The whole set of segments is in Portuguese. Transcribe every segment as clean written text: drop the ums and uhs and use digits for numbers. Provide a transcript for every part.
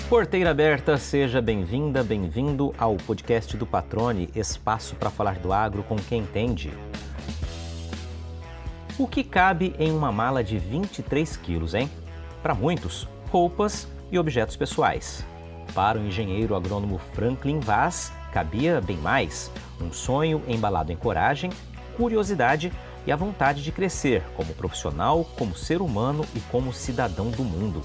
Porteira aberta, seja bem-vinda, bem-vindo ao podcast do Patrone, espaço para falar do agro com quem entende. O que cabe em uma mala de 23 quilos, hein? Para muitos, roupas e objetos pessoais. Para o engenheiro agrônomo Franklin Vaz, cabia bem mais. Um sonho embalado em coragem, curiosidade e a vontade de crescer como profissional, como ser humano e como cidadão do mundo.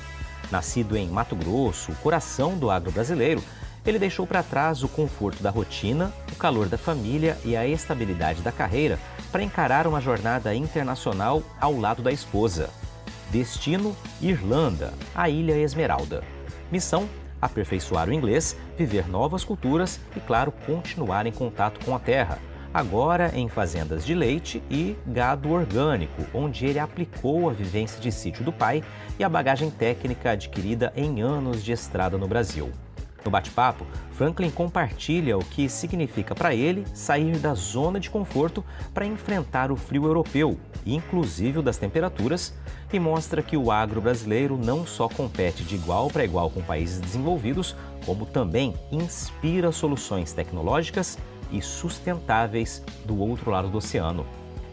Nascido em Mato Grosso, o coração do agro brasileiro, ele deixou para trás o conforto da rotina, o calor da família e a estabilidade da carreira para encarar uma jornada internacional ao lado da esposa. Destino: Irlanda, a Ilha Esmeralda. Missão: aperfeiçoar o inglês, viver novas culturas e, claro, continuar em contato com a terra. Agora em fazendas de leite e gado orgânico, onde ele aplicou a vivência de sítio do pai e a bagagem técnica adquirida em anos de estrada no Brasil. No bate-papo, Franklin compartilha o que significa para ele sair da zona de conforto para enfrentar o frio europeu, inclusive o das temperaturas, e mostra que o agro brasileiro não só compete de igual para igual com países desenvolvidos, como também inspira soluções tecnológicas e sustentáveis do outro lado do oceano.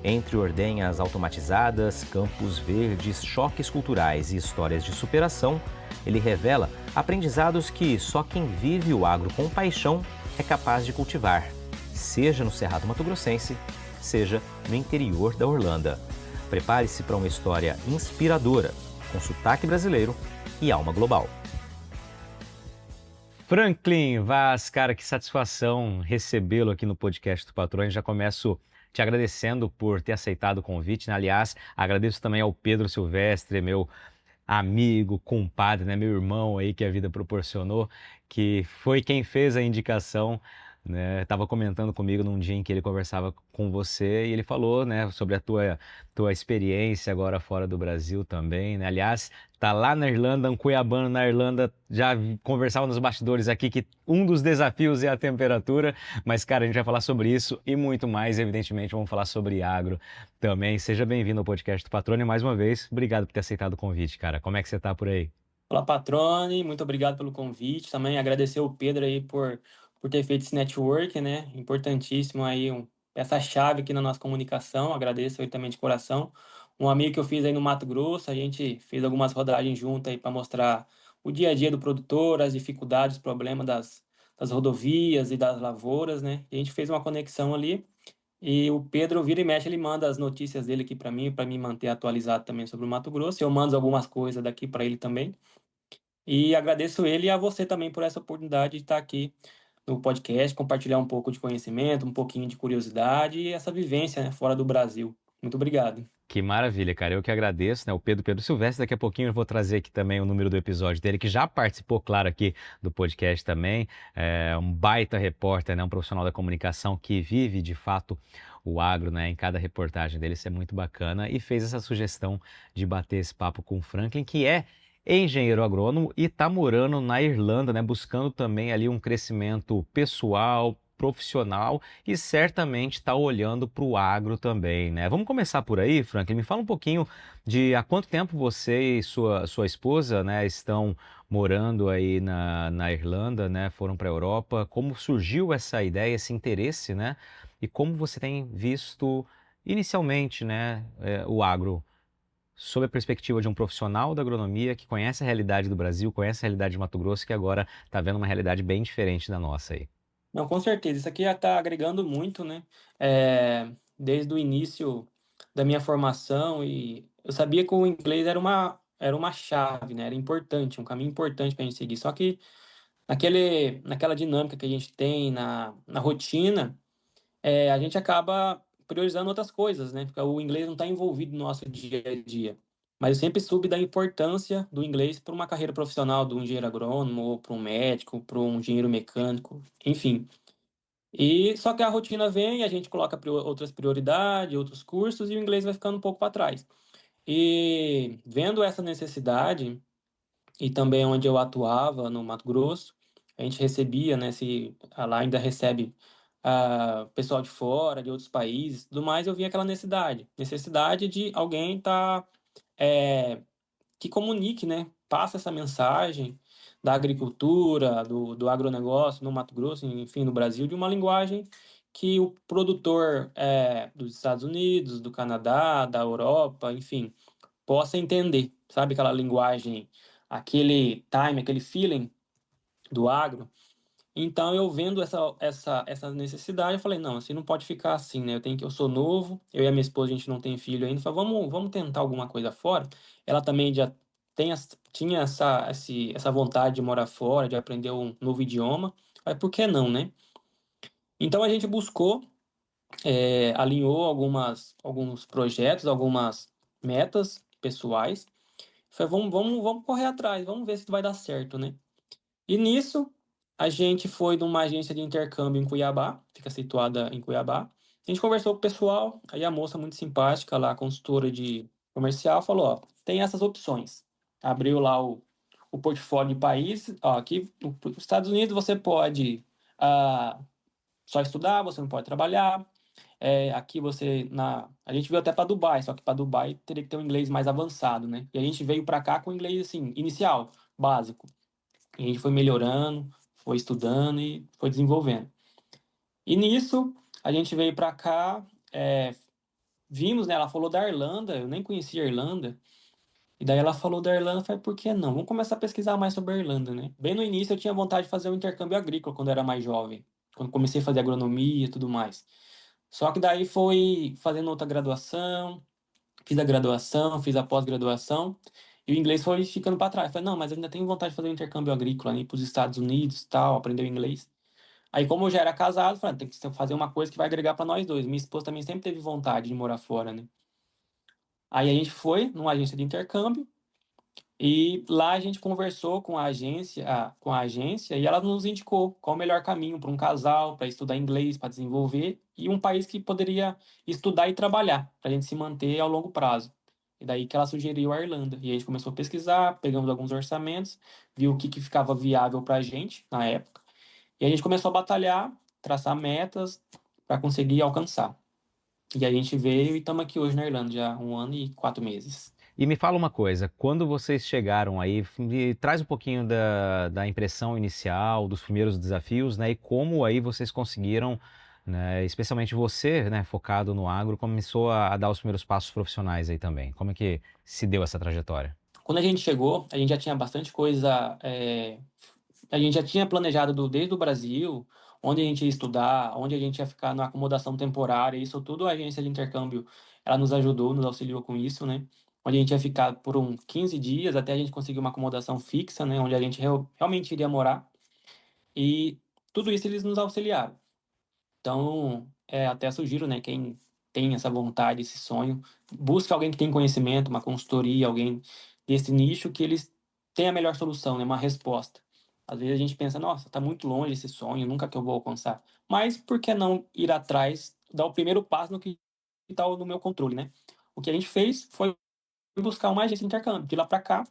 Entre ordenhas automatizadas, campos verdes, choques culturais e histórias de superação, ele revela aprendizados que só quem vive o agro com paixão é capaz de cultivar, seja no Cerrado Mato-Grossense, seja no interior da Irlanda. Prepare-se para uma história inspiradora, com sotaque brasileiro e alma global. Franklin Vaz, cara, que satisfação recebê-lo aqui no podcast do Patrone. Já começo te agradecendo por ter aceitado o convite, né? Aliás, agradeço também ao Pedro Silvestre, meu amigo, compadre, né? Meu irmão aí que a vida proporcionou, que foi quem fez a indicação, né? Estava comentando comigo num dia em que ele conversava com você e ele falou, né, sobre a tua experiência agora fora do Brasil também, né? Aliás, tá lá na Irlanda, um cuiabano na Irlanda, já conversava nos bastidores aqui que um dos desafios é a temperatura, mas, cara, a gente vai falar sobre isso e muito mais, evidentemente, vamos falar sobre agro também. Seja bem-vindo ao podcast do Patrone mais uma vez. Obrigado por ter aceitado o convite, cara. Como é que você tá por aí? Olá, Patrone, muito obrigado pelo convite. Também agradecer o Pedro aí por ter feito esse network, né? Importantíssimo aí, peça-chave aqui na nossa comunicação. Agradeço aí também de coração. Um amigo que eu fiz aí no Mato Grosso, a gente fez algumas rodagens juntas aí para mostrar o dia a dia do produtor, as dificuldades, os problemas das rodovias e das lavouras, né? E a gente fez uma conexão ali. E o Pedro vira e mexe, ele manda as notícias dele aqui para mim manter atualizado também sobre o Mato Grosso. Eu mando algumas coisas daqui para ele também. E agradeço ele e a você também por essa oportunidade de estar aqui no podcast, compartilhar um pouco de conhecimento, um pouquinho de curiosidade e essa vivência, né, fora do Brasil. Muito obrigado. Que maravilha, cara. Eu que agradeço, né? O Pedro Silvestre, daqui a pouquinho eu vou trazer aqui também o número do episódio dele, que já participou, claro, aqui do podcast também. É um baita repórter, né? Um profissional da comunicação que vive, de fato, o agro, né? Em cada reportagem dele, isso é muito bacana. E fez essa sugestão de bater esse papo com o Franklin, que é engenheiro agrônomo e está morando na Irlanda, né? Buscando também ali um crescimento pessoal, profissional e certamente está olhando para o agro também, né? Vamos começar por aí, Franklin. Me fala um pouquinho de há quanto tempo você e sua esposa, né, estão morando aí na Irlanda, né? Foram para a Europa. Como surgiu essa ideia, esse interesse, né? E como você tem visto inicialmente, né, o agro sob a perspectiva de um profissional da agronomia que conhece a realidade do Brasil, conhece a realidade de Mato Grosso, que agora está vendo uma realidade bem diferente da nossa aí. Não, com certeza, isso aqui já está agregando muito, né? Desde o início da minha formação e eu sabia que o inglês era uma chave, né? Era importante, um caminho importante para a gente seguir. Só que naquela dinâmica que a gente tem na rotina, a gente acaba priorizando outras coisas, né? Porque o inglês não está envolvido no nosso dia a dia. Mas eu sempre soube da importância do inglês para uma carreira profissional de um engenheiro agrônomo, ou para um médico, para um engenheiro mecânico, enfim. E só que a rotina vem, a gente coloca outras prioridades, outros cursos, e o inglês vai ficando um pouco para trás. E vendo essa necessidade, e também onde eu atuava, no Mato Grosso, a gente recebia, né, lá ainda recebe pessoal de fora, de outros países, tudo mais, eu vi aquela necessidade de alguém que comunique, né? Passa essa mensagem da agricultura, do agronegócio no Mato Grosso, enfim, no Brasil, de uma linguagem que o produtor dos Estados Unidos, do Canadá, da Europa, enfim, possa entender, sabe? Aquela linguagem, aquele time, aquele feeling do agro. Então, eu vendo essa necessidade, eu falei, não, assim não pode ficar assim, né? Eu sou novo, eu e a minha esposa, a gente não tem filho ainda, falei, vamos tentar alguma coisa fora. Ela também já tinha essa vontade de morar fora, de aprender um novo idioma. Falei, por que não, né? Então, a gente buscou, alinhou alguns projetos, algumas metas pessoais. Falei, vamos correr atrás, vamos ver se vai dar certo, né? E nisso, a gente foi numa agência de intercâmbio em Cuiabá, fica situada em Cuiabá. A gente conversou com o pessoal, aí a moça muito simpática lá, a consultora de comercial, falou, ó, tem essas opções. Abriu lá o portfólio de países, ó, aqui nos Estados Unidos você pode ah, só estudar, você não pode trabalhar. Aqui a gente veio até para Dubai, só que para Dubai teria que ter um inglês mais avançado, né? E a gente veio para cá com inglês assim, inicial, básico. E a gente foi melhorando, foi estudando e foi desenvolvendo. E nisso, a gente veio para cá, vimos, né? Ela falou da Irlanda, eu nem conhecia a Irlanda. E daí ela falou da Irlanda, eu falei, por que não? Vamos começar a pesquisar mais sobre a Irlanda, né? Bem no início eu tinha vontade de fazer um intercâmbio agrícola quando eu era mais jovem, quando comecei a fazer agronomia e tudo mais. Só que daí foi fazendo outra graduação, fiz a graduação, fiz a pós-graduação, e o inglês foi ficando para trás. Eu falei, não, mas eu ainda tenho vontade de fazer um intercâmbio agrícola, né, ir para os Estados Unidos, tal, aprender o inglês. Aí, como eu já era casado, eu falei, tem que fazer uma coisa que vai agregar para nós dois. Minha esposa também sempre teve vontade de morar fora, né? Aí a gente foi numa agência de intercâmbio e lá a gente conversou com a agência e ela nos indicou qual o melhor caminho para um casal, para estudar inglês, para desenvolver e um país que poderia estudar e trabalhar, para a gente se manter ao longo prazo. E daí que ela sugeriu a Irlanda. E a gente começou a pesquisar, pegamos alguns orçamentos, viu o que ficava viável para a gente na época. E a gente começou a batalhar, traçar metas para conseguir alcançar. E a gente veio e estamos aqui hoje na Irlanda, já há 1 ano e 4 meses. E me fala uma coisa, quando vocês chegaram aí, me traz um pouquinho da impressão inicial, dos primeiros desafios, né? E como aí vocês conseguiram, né, especialmente você, né, focado no agro, começou a dar os primeiros passos profissionais aí também. Como é que se deu essa trajetória? Quando a gente chegou, a gente já tinha bastante coisa. A gente já tinha planejado desde o Brasil, onde a gente ia estudar, onde a gente ia ficar na acomodação temporária. Isso tudo a agência de intercâmbio ela nos ajudou, nos auxiliou com isso, né? Onde a gente ia ficar por uns 15 dias até a gente conseguir uma acomodação fixa, né? Onde a gente realmente iria morar. E tudo isso eles nos auxiliaram. Então, até sugiro, né, quem tem essa vontade, esse sonho, busque alguém que tem conhecimento, uma consultoria, alguém desse nicho que eles tenham a melhor solução, né, uma resposta. Às vezes a gente pensa, nossa, está muito longe esse sonho, nunca que eu vou alcançar. Mas por que não ir atrás, dar o primeiro passo no que está no meu controle, né? O que a gente fez foi buscar uma agência de intercâmbio. De lá para cá,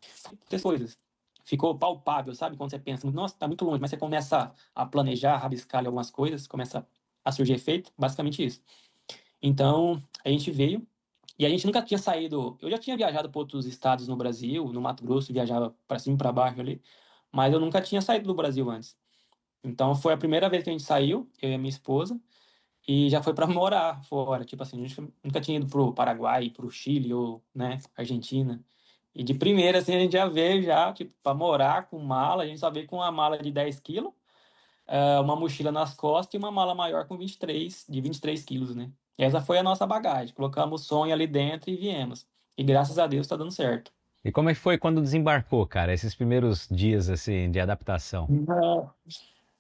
essas coisas. Ficou palpável, sabe? Quando você pensa, nossa, tá muito longe, mas você começa a planejar, a rabiscar ali algumas coisas, começa a surgir efeito, basicamente isso. Então, a gente veio e a gente nunca tinha saído. Eu já tinha viajado para outros estados no Brasil, no Mato Grosso, viajava para cima e para baixo ali, mas eu nunca tinha saído do Brasil antes. Então, foi a primeira vez que a gente saiu, eu e a minha esposa, e já foi para morar fora. Tipo assim, a gente nunca tinha ido pro Paraguai, pro Chile ou, né, Argentina. E de primeira, assim, a gente já veio já, tipo, para morar com mala, a gente só veio com uma mala de 10 quilos, uma mochila nas costas e uma mala maior com 23 quilos, né? E essa foi a nossa bagagem. Colocamos o sonho ali dentro e viemos. E graças a Deus tá dando certo. E como é que foi quando desembarcou, cara? Esses primeiros dias, assim, de adaptação?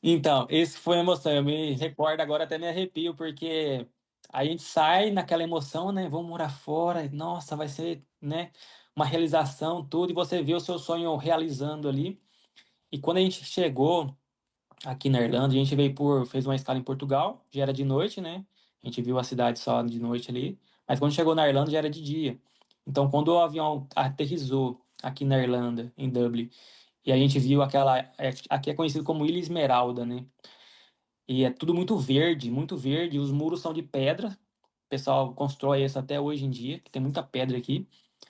Então, esse foi a emoção. Eu me recordo agora, até me arrepio, porque a gente sai naquela emoção, né? Vamos morar fora, nossa, vai ser, né? Uma realização, tudo, e você vê o seu sonho realizando ali. E quando a gente chegou aqui na Irlanda, a gente fez uma escala em Portugal, já era de noite, né? A gente viu a cidade só de noite ali. Mas quando chegou na Irlanda, já era de dia. Então, quando o avião aterrissou aqui na Irlanda, em Dublin, e a gente viu aqui é conhecido como Ilha Esmeralda, né? E é tudo muito verde. Os muros são de pedra. O pessoal constrói isso até hoje em dia, que tem muita pedra aqui,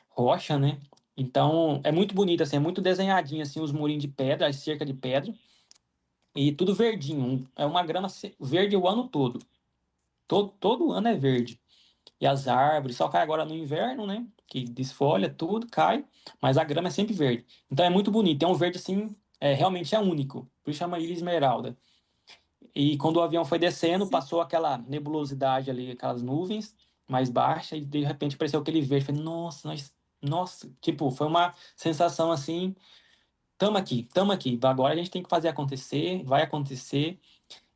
rocha, né? Então, é muito bonito, assim, é muito desenhadinho, assim, os murinhos de pedra, as cerca de pedra, e tudo verdinho. É uma grama verde o ano todo. Todo ano é verde. E as árvores, só cai agora no inverno, né? Que desfolha tudo, cai, mas a grama é sempre verde. Então é muito bonito. É um verde assim, realmente é único. Por isso chama Ilha Esmeralda. E quando o avião foi descendo, passou aquela nebulosidade ali, aquelas nuvens mais baixas, e de repente apareceu aquele verde. Falei, nossa, nossa, tipo, foi uma sensação assim, tamo aqui. Agora a gente tem que fazer acontecer, vai acontecer,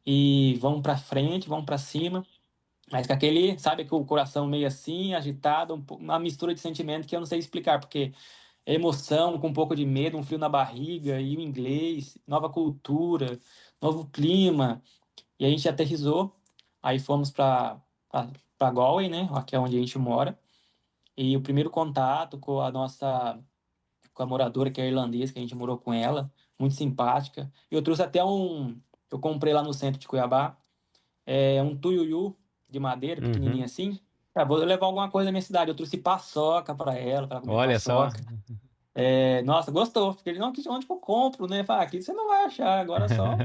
e vamos pra frente, vamos pra cima. Mas com aquele, sabe, com o coração meio assim, agitado, uma mistura de sentimento que eu não sei explicar, porque é emoção, com um pouco de medo, um frio na barriga, e o inglês, nova cultura, novo clima. E a gente aterrissou, aí fomos para Galway, né, aqui é onde a gente mora. E o primeiro contato com a nossa, com a moradora, que é irlandesa, que a gente morou com ela, muito simpática. E eu trouxe até eu comprei lá no centro de Cuiabá, um tuiuiu de madeira, pequenininho Uhum. assim. Ah, vou levar alguma coisa da minha cidade. Eu trouxe paçoca para ela comer Olha só. paçoca. Nossa, gostou. Fiquei, não, onde que eu compro, né? Falei, aqui você não vai achar, agora só.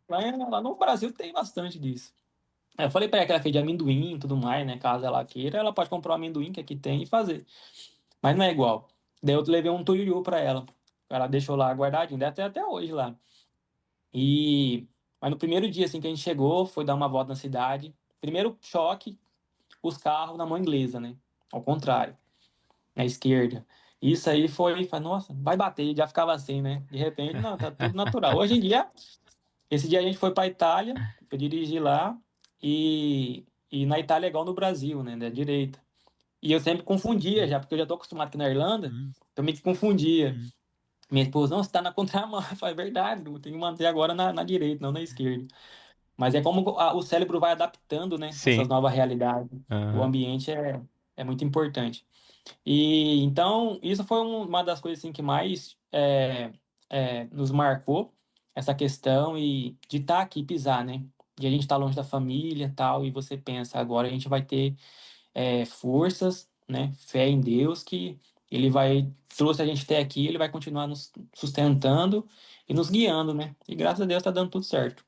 Lá no Brasil tem bastante disso. Aí eu falei para ela que ela fez de amendoim e tudo mais, né? Caso ela queira, ela pode comprar o amendoim que aqui tem e fazer. Mas não é igual. Daí eu levei um tuiuiu para ela. Ela deixou lá guardadinho, deve ter até hoje lá. E mas no primeiro dia assim que a gente chegou, foi dar uma volta na cidade. Primeiro choque, os carros na mão inglesa, né? Ao contrário, na esquerda. Isso aí foi, nossa, vai bater, já ficava assim, né? De repente, não, tá tudo natural. Hoje em dia, esse dia a gente foi para Itália, eu dirigi lá e na Itália é igual no Brasil, né? Da direita. E eu sempre confundia já, porque eu já tô acostumado aqui na Irlanda, então meio que confundia. Minha esposa, não, você tá na contramão. Eu falei, é verdade, eu tenho que manter agora na direita, não na esquerda. Mas é como o cérebro vai adaptando, né? Essas Sim. novas realidades. O Aham. ambiente é muito importante. E então, isso foi uma das coisas assim, que mais nos marcou, essa questão e de estar aqui, pisar, né? De a gente estar longe da família tal, e você pensa, agora a gente vai ter forças, né? Fé em Deus, que Ele trouxe a gente até aqui, Ele vai continuar nos sustentando e nos guiando, né? E graças a Deus está dando tudo certo.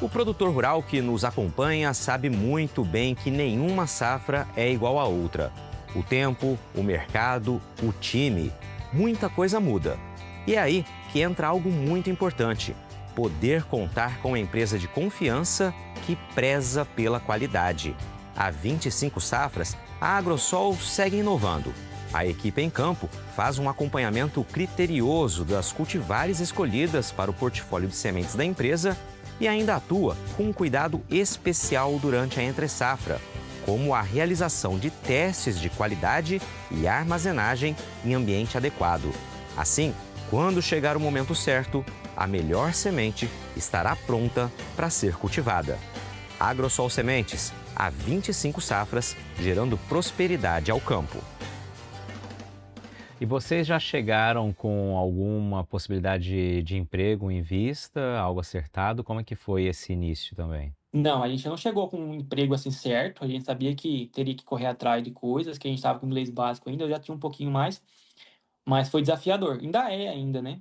O produtor rural que nos acompanha sabe muito bem que nenhuma safra é igual à outra. O tempo, o mercado, o time, muita coisa muda. E é aí que entra algo muito importante: poder contar com uma empresa de confiança que preza pela qualidade. Há 25 safras, a Agrosol segue inovando. A equipe em campo faz um acompanhamento criterioso das cultivares escolhidas para o portfólio de sementes da empresa e ainda atua com um cuidado especial durante a entre-safra, como a realização de testes de qualidade e armazenagem em ambiente adequado. Assim, quando chegar o momento certo, a melhor semente estará pronta para ser cultivada. Agrosol Sementes, há 25 safras, gerando prosperidade ao campo. E vocês já chegaram com alguma possibilidade de emprego em vista, algo acertado? Como é que foi esse início também? Não, a gente não chegou com um emprego assim certo. A gente sabia que teria que correr atrás de coisas, que a gente estava com inglês básico ainda, eu já tinha um pouquinho mais, mas foi desafiador. Ainda é ainda, né?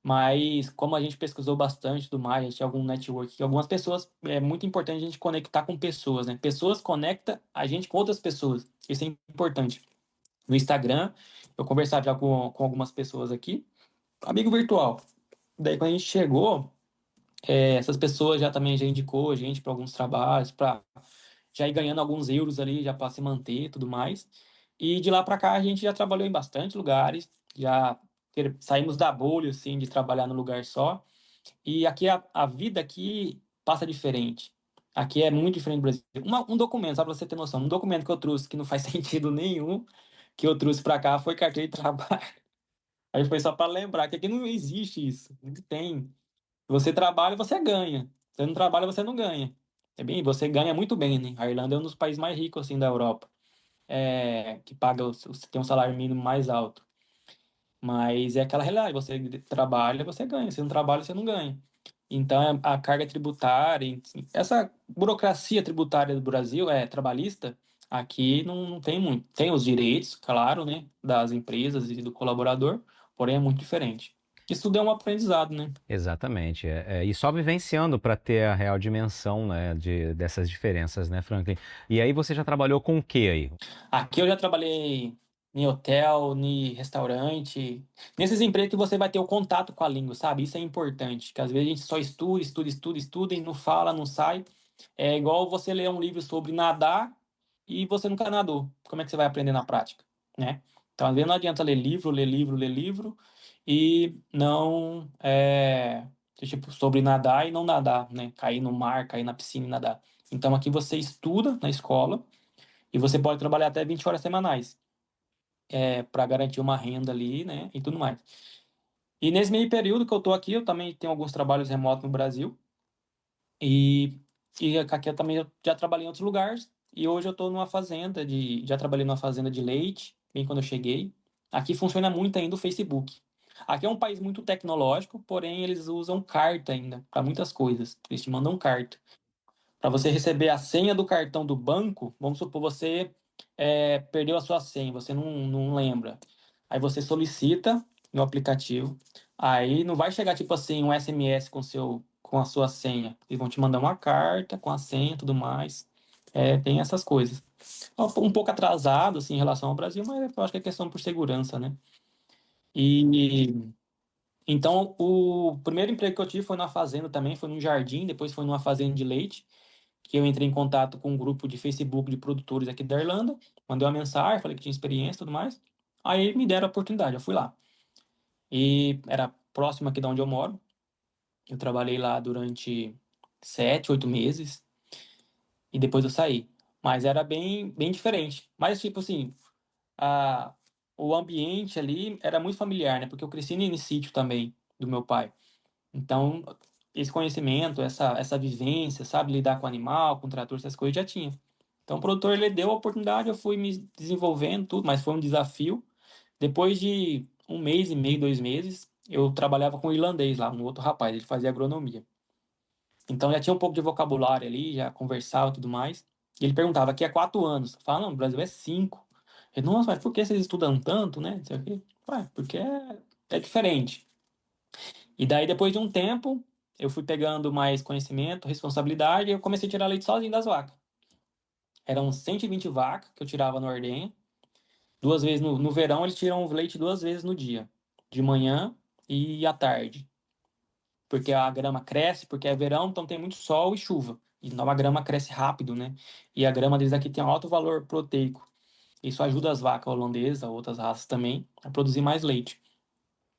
Mas como a gente pesquisou bastante do mais, a gente tinha algum network, algumas pessoas, é muito importante a gente conectar com pessoas, né? Pessoas conectam a gente com outras pessoas. Isso é importante. No Instagram, eu conversava já com algumas pessoas aqui, amigo virtual. Daí quando a gente chegou, essas pessoas já também já indicou a gente para alguns trabalhos, para já ir ganhando alguns euros ali, já para se manter e tudo mais. E de lá para cá a gente já trabalhou em bastante lugares, já saímos da bolha assim de trabalhar num lugar só. E aqui a vida aqui passa diferente. Aqui é muito diferente do Brasil. Um documento, só para você ter noção, um documento que eu trouxe que não faz sentido nenhum, que eu trouxe para cá foi carteira de trabalho. Aí foi só para lembrar que aqui não existe isso. Não tem. Você trabalha, você ganha. Você não trabalha, você não ganha. É bem, você ganha muito bem, né? A Irlanda é um dos países mais ricos assim da Europa, que paga, você tem um salário mínimo mais alto. Mas é aquela realidade, você trabalha, você ganha. Se não trabalha, você não ganha. Então, a carga tributária, enfim, essa burocracia tributária do Brasil é trabalhista, aqui não tem muito. Tem os direitos, claro, né, das empresas e do colaborador, porém é muito diferente. Isso tudo é um aprendizado, né? Exatamente. E só vivenciando para ter a real dimensão, né, dessas diferenças, né, Franklin? E aí você já trabalhou com o que aí? Aqui eu já trabalhei em hotel, em restaurante, nesses empregos que você vai ter o contato com a língua, sabe? Isso é importante, que às vezes a gente só estuda, estuda, estuda, estuda e não fala, não sai. É igual você ler um livro sobre nadar e você nunca nadou. Como é que você vai aprender na prática, né? Então, às vezes não adianta ler livro, ler livro, ler livro e não, tipo, sobre nadar e não nadar, né? Cair no mar, cair na piscina e nadar. Então, aqui você estuda na escola, e você pode trabalhar até 20 horas semanais, para garantir uma renda ali, né? E tudo mais. E nesse meio período que eu tô aqui, eu também tenho alguns trabalhos remotos no Brasil. E, e aqui eu também já trabalhei em outros lugares. E hoje eu tô numa fazenda de. Já trabalhei numa fazenda de leite, bem quando eu cheguei. Aqui funciona muito ainda o Facebook. Aqui é um país muito tecnológico, porém eles usam carta ainda para muitas coisas. Eles te mandam carta. Para você receber a senha do cartão do banco, vamos supor, você perdeu a sua senha, você não lembra. Aí você solicita no aplicativo. Aí não vai chegar tipo assim um SMS com a sua senha. Eles vão te mandar uma carta com a senha e tudo mais. Tem essas coisas. Um pouco atrasado assim, em relação ao Brasil, mas eu acho que é questão por segurança, né? E então o primeiro emprego que eu tive foi na fazenda também, foi num jardim, depois foi numa fazenda de leite que eu entrei em contato com um grupo de Facebook de produtores aqui da Irlanda, mandei uma mensagem, falei que tinha experiência e tudo mais. Aí me deram a oportunidade, eu fui lá. E era próximo aqui de onde eu moro. Eu trabalhei lá durante 7, 8 meses e depois eu saí. Mas era bem, bem diferente. Mas, tipo assim, a, o ambiente ali era muito familiar, né? Porque eu cresci no sítio também do meu pai. Então, esse conhecimento, essa vivência, sabe, lidar com animal, com trator, essas coisas já tinha. Então, o produtor ele deu a oportunidade, eu fui me desenvolvendo tudo, mas foi um desafio. Depois de um mês e meio, 2 meses, eu trabalhava com um irlandês lá, um outro rapaz, ele fazia agronomia. Então, já tinha um pouco de vocabulário ali, já conversava e tudo mais. E ele perguntava, aqui é 4 anos. Eu falava, não, no Brasil é 5. Ele, nossa, mas por que vocês estudam tanto, né? Não sei o quê. Ué, porque é diferente. E daí, depois de um tempo, eu fui pegando mais conhecimento, responsabilidade, e eu comecei a tirar leite sozinho das vacas. Eram 120 vacas que eu tirava na ordenha. 2 vezes no verão, eles tiram o leite 2 vezes no dia. De manhã e à tarde. Porque a grama cresce, porque é verão, então tem muito sol e chuva. Então a grama cresce rápido, né? E a grama deles aqui tem um alto valor proteico. Isso ajuda as vacas holandesas, outras raças também, a produzir mais leite.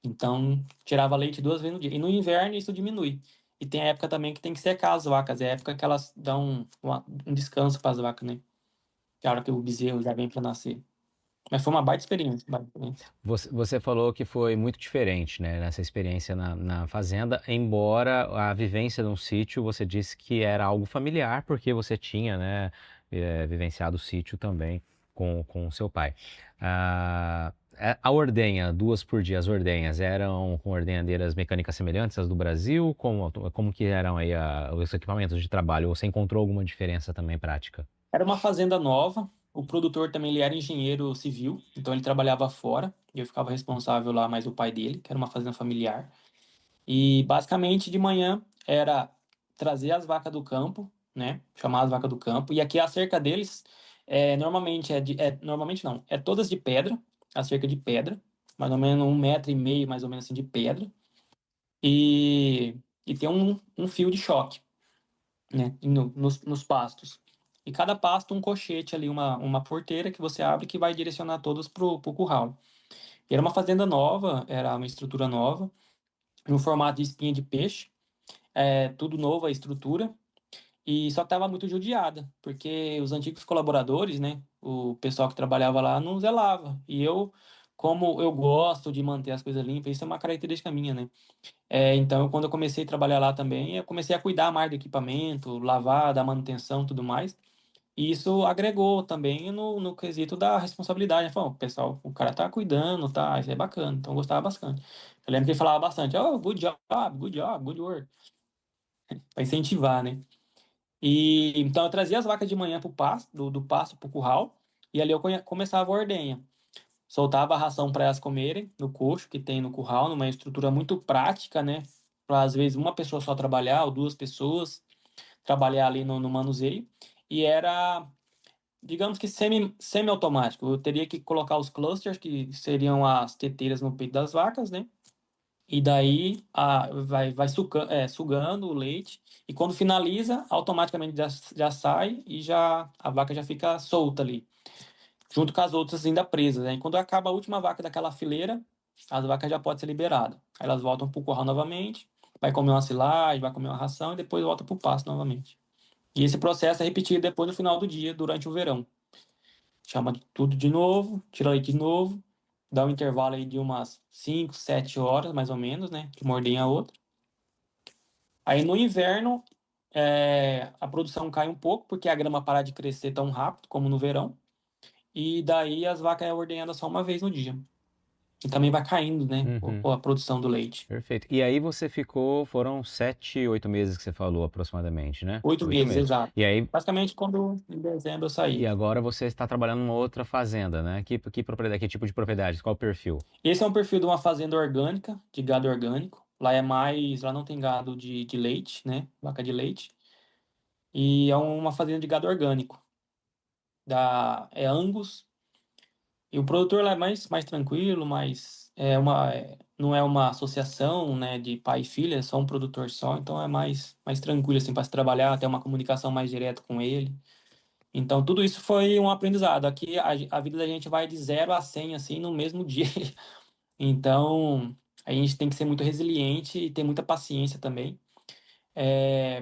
Então, tirava leite 2 vezes no dia. E no inverno isso diminui. E tem a época também que tem que secar as vacas. É a época que elas dão um descanso para as vacas, né? Que é a hora que o bezerro já vem para nascer. Mas foi uma baita experiência, baita experiência. Você falou que foi muito diferente, né, nessa experiência na fazenda, embora a vivência num sítio, você disse que era algo familiar, porque você tinha, né, vivenciado o sítio também com o seu pai. A ordenha, 2 por dia, as ordenhas, eram com ordenhadeiras mecânicas semelhantes às do Brasil? Como que eram aí os equipamentos de trabalho? Ou você encontrou alguma diferença também prática? Era uma fazenda nova. O produtor também ele era engenheiro civil, então ele trabalhava fora. E eu ficava responsável lá, mais o pai dele, que era uma fazenda familiar. E basicamente de manhã era trazer as vacas do campo, né? Chamar as vacas do campo. E aqui a cerca deles normalmente normalmente não, é todas de pedra, a cerca de pedra, mais ou menos 1,5 metro, mais ou menos assim, de pedra. E tem um fio de choque, né? Nos pastos. E cada pasto um cochete ali, uma porteira que você abre que vai direcionar todos pro curral. E era uma fazenda nova, era uma estrutura nova, no formato de espinha de peixe. Tudo novo a estrutura, e só que estava muito judiada, porque os antigos colaboradores, né, o pessoal que trabalhava lá não zelava. E eu, como eu gosto de manter as coisas limpas, isso é uma característica minha, né? Então, quando eu comecei a trabalhar lá também, eu comecei a cuidar mais do equipamento, lavar, dar manutenção, tudo mais. E isso agregou também no quesito da responsabilidade, né? Falou, pessoal, o cara tá cuidando, tá? Isso é bacana. Então, eu gostava bastante. Eu lembro que ele falava bastante, oh, good job, good work. para incentivar, né? E então eu trazia as vacas de manhã pro pasto, do pasto pro curral, e ali eu começava a ordenha. Soltava a ração para elas comerem no coxo que tem no curral, numa estrutura muito prática, né? Para às vezes uma pessoa só trabalhar ou duas pessoas trabalhar ali no manuseio. E era, digamos que semi-automático. Eu teria que colocar os clusters, que seriam as teteiras no peito das vacas, né? E daí vai sugando o leite. E quando finaliza, automaticamente já sai e a vaca já fica solta ali, junto com as outras ainda presas, né? E quando acaba a última vaca daquela fileira, as vacas já podem ser liberadas. Aí elas voltam para o curral novamente, vai comer uma silagem, vai comer uma ração e depois volta para o pasto novamente. E esse processo é repetido depois no final do dia, durante o verão. Chama tudo de novo, tira leite de novo, dá um intervalo aí de umas 5, 7 horas, mais ou menos, né? De uma ordenha a outra. Aí no inverno, a produção cai um pouco, porque a grama para de crescer tão rápido como no verão. E daí as vacas é ordenhada só uma vez no dia. E também vai caindo, né? Uhum. A produção do leite. Perfeito. E aí você foram 7, 8 meses que você falou aproximadamente, né? 8 8 meses, meses. exato. E aí, Basicamente, quando em dezembro eu e saí. agora você está trabalhando numa outra fazenda, né? Que propriedade, que tipo de propriedade? Qual o perfil? Esse é um perfil de uma fazenda orgânica, de gado orgânico. Lá não tem gado de leite, né? Vaca de leite. E é uma fazenda de gado orgânico. É Angus. E o produtor lá é mais tranquilo, não é uma associação, né, de pai e filha, é só um produtor só, então é mais tranquilo assim para se trabalhar, ter uma comunicação mais direta com ele. Então tudo isso foi um aprendizado. Aqui a vida da gente vai de 0 a 100 assim no mesmo dia. Então a gente tem que ser muito resiliente e ter muita paciência também,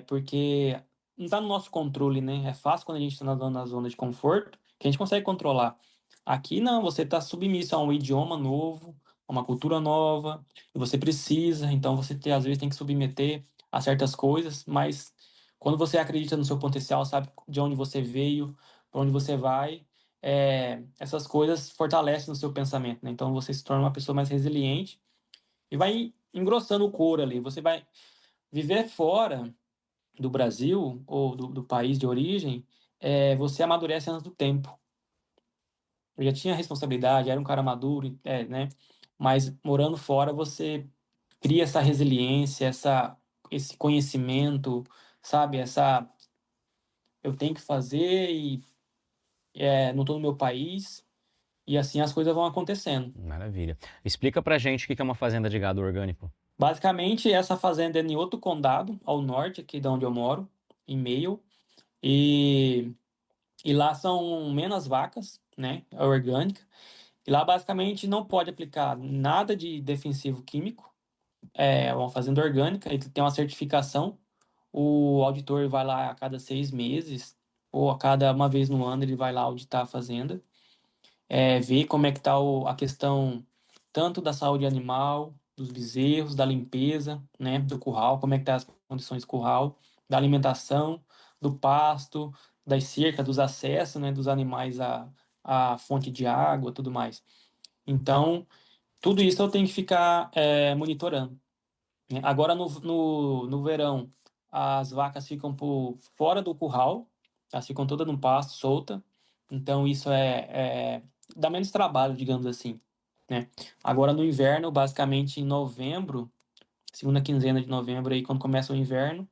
porque não está no nosso controle, né? É fácil quando a gente está na zona de conforto, que a gente consegue controlar. Aqui não, você está submisso a um idioma novo, a uma cultura nova, e você precisa, então às vezes tem que submeter a certas coisas, mas quando você acredita no seu potencial, sabe de onde você veio, para onde você vai, essas coisas fortalecem no seu pensamento, né? Então você se torna uma pessoa mais resiliente e vai engrossando o couro ali. Você vai viver fora do Brasil ou do país de origem, você amadurece antes do tempo. Eu já tinha responsabilidade, era um cara maduro, né? Mas morando fora, você cria essa resiliência, esse conhecimento, sabe? Eu tenho que fazer e não estou no meu país, e assim as coisas vão acontecendo. Maravilha. Explica pra gente o que é uma fazenda de gado orgânico. Basicamente, essa fazenda é em outro condado, ao norte, aqui de onde eu moro, em Mayo, e E lá são menos vacas, né? É orgânica. E lá basicamente não pode aplicar nada de defensivo químico. É uma fazenda orgânica, ele tem uma certificação. O auditor vai lá a cada 6 meses, ou a cada uma vez no ano, ele vai lá auditar a fazenda, ver como é que está a questão tanto da saúde animal, dos bezerros, da limpeza, né, do curral, como é que tá as condições do curral, da alimentação, do pasto, das cercas, dos acessos, né, dos animais à fonte de água, tudo mais. Então, tudo isso eu tenho que ficar monitorando, né? Agora no verão, as vacas ficam por fora do curral, elas ficam todas no pasto, solta. Então isso dá menos trabalho, digamos assim, né? Agora no inverno, basicamente em novembro, segunda quinzena de novembro, aí quando começa o inverno,